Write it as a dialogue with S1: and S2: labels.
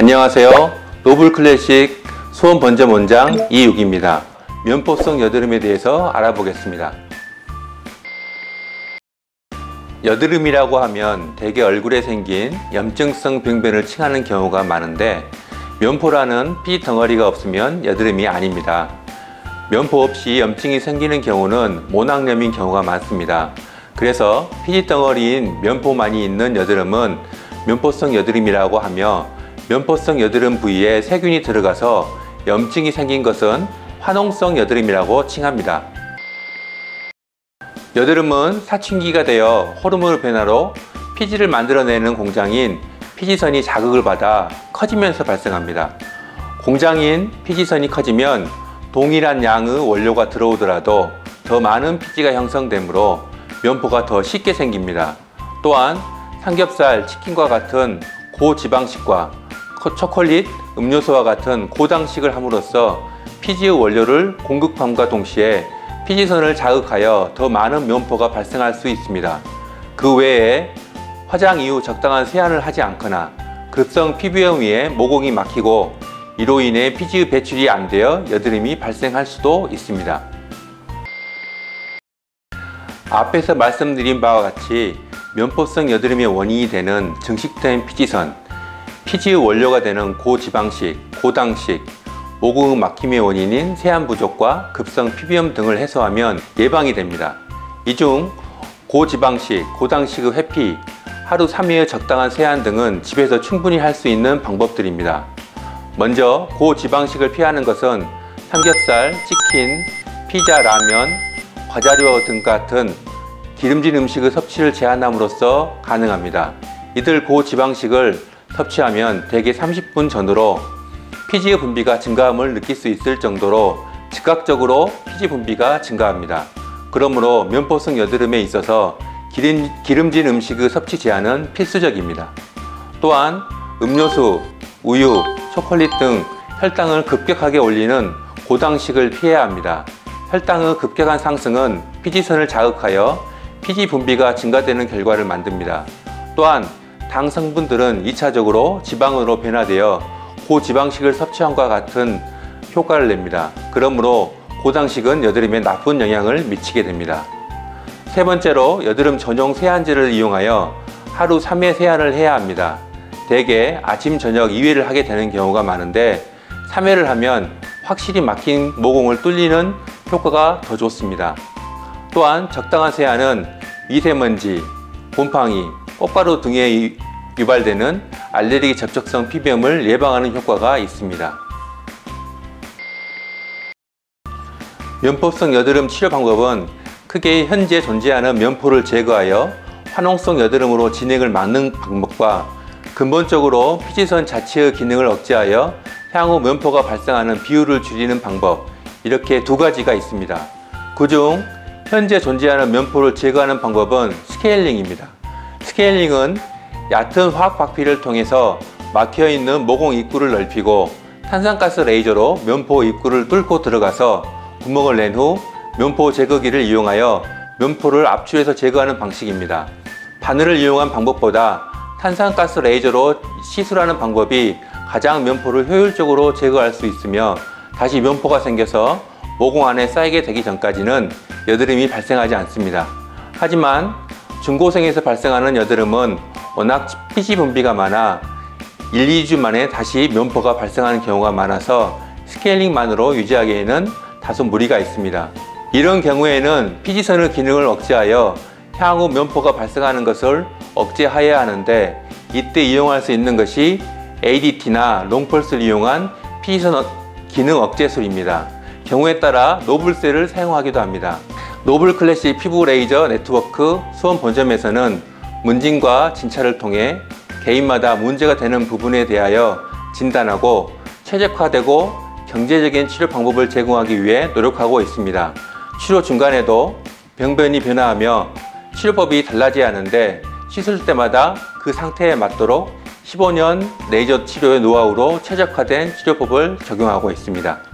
S1: 안녕하세요. 노블클래식 수원번점 원장 이육입니다. 면포성 여드름에 대해서 알아보겠습니다. 여드름이라고 하면 대개 얼굴에 생긴 염증성 병변을 칭하는 경우가 많은데, 면포라는 피지 덩어리가 없으면 여드름이 아닙니다. 면포 없이 염증이 생기는 경우는 모낭염인 경우가 많습니다. 그래서 피지 덩어리인 면포만이 있는 여드름은 면포성 여드름이라고 하며, 면포성 여드름 부위에 세균이 들어가서 염증이 생긴 것은 화농성 여드름이라고 칭합니다. 여드름은 사춘기가 되어 호르몬 변화로 피지를 만들어내는 공장인 피지선이 자극을 받아 커지면서 발생합니다. 공장인 피지선이 커지면 동일한 양의 원료가 들어오더라도 더 많은 피지가 형성되므로 면포가 더 쉽게 생깁니다. 또한 삼겹살, 치킨과 같은 고지방식과 초콜릿, 음료수와 같은 고당식을 함으로써 피지의 원료를 공급함과 동시에 피지선을 자극하여 더 많은 면포가 발생할 수 있습니다. 그 외에 화장 이후 적당한 세안을 하지 않거나 급성 피부염 위에 모공이 막히고 이로 인해 피지의 배출이 안 되어 여드름이 발생할 수도 있습니다. 앞에서 말씀드린 바와 같이 면포성 여드름의 원인이 되는 증식된 피지선, 피지의 원료가 되는 고지방식, 고당식, 모공의 막힘의 원인인 세안 부족과 급성 피부염 등을 해소하면 예방이 됩니다. 이 중 고지방식, 고당식의 회피, 하루 3회의 적당한 세안 등은 집에서 충분히 할 수 있는 방법들입니다. 먼저 고지방식을 피하는 것은 삼겹살, 치킨, 피자, 라면, 과자류 등 같은 기름진 음식의 섭취를 제한함으로써 가능합니다. 이들 고지방식을 섭취하면 대개 30분 전후로 피지의 분비가 증가함을 느낄 수 있을 정도로 즉각적으로 피지 분비가 증가합니다. 그러므로 면포성 여드름에 있어서 기름진 음식의 섭취 제한은 필수적입니다. 또한 음료수, 우유, 초콜릿 등 혈당을 급격하게 올리는 고당식을 피해야 합니다. 혈당의 급격한 상승은 피지선을 자극하여 피지 분비가 증가되는 결과를 만듭니다. 또한 당 성분들은 2차적으로 지방으로 변화되어 고지방식을 섭취함과 같은 효과를 냅니다. 그러므로 고당식은 여드름에 나쁜 영향을 미치게 됩니다. 세 번째로 여드름 전용 세안제를 이용하여 하루 3회 세안을 해야 합니다. 대개 아침, 저녁 2회를 하게 되는 경우가 많은데 3회를 하면 확실히 막힌 모공을 뚫리는 효과가 더 좋습니다. 또한 적당한 세안은 미세먼지, 곰팡이, 꽃가루 등에 유발되는 알레르기 접촉성 피부염을 예방하는 효과가 있습니다. 면포성 여드름 치료 방법은 크게 현재 존재하는 면포를 제거하여 화농성 여드름으로 진행을 막는 방법과 근본적으로 피지선 자체의 기능을 억제하여 향후 면포가 발생하는 비율을 줄이는 방법, 이렇게 두 가지가 있습니다. 그중 현재 존재하는 면포를 제거하는 방법은 스케일링입니다. 스케일링은 얕은 화학 박피를 통해서 막혀있는 모공 입구를 넓히고 탄산가스 레이저로 면포 입구를 뚫고 들어가서 구멍을 낸 후 면포 제거기를 이용하여 면포를 압출해서 제거하는 방식입니다. 바늘을 이용한 방법보다 탄산가스 레이저로 시술하는 방법이 가장 면포를 효율적으로 제거할 수 있으며, 다시 면포가 생겨서 모공 안에 쌓이게 되기 전까지는 여드름이 발생하지 않습니다. 하지만 중고생에서 발생하는 여드름은 워낙 피지 분비가 많아 1, 2주 만에 다시 면포가 발생하는 경우가 많아서 스케일링만으로 유지하기에는 다소 무리가 있습니다. 이런 경우에는 피지선의 기능을 억제하여 향후 면포가 발생하는 것을 억제해야 하는데, 이때 이용할 수 있는 것이 ADT나 롱펄스를 이용한 피지선 기능 억제술입니다. 경우에 따라 노블셀을 사용하기도 합니다. 노블클래식 피부 레이저 네트워크 수원본점에서는 문진과 진찰을 통해 개인마다 문제가 되는 부분에 대하여 진단하고 최적화되고 경제적인 치료 방법을 제공하기 위해 노력하고 있습니다. 치료 중간에도 병변이 변화하며 치료법이 달라져야 하는데, 시술 때마다 그 상태에 맞도록 15년 레이저 치료의 노하우로 최적화된 치료법을 적용하고 있습니다.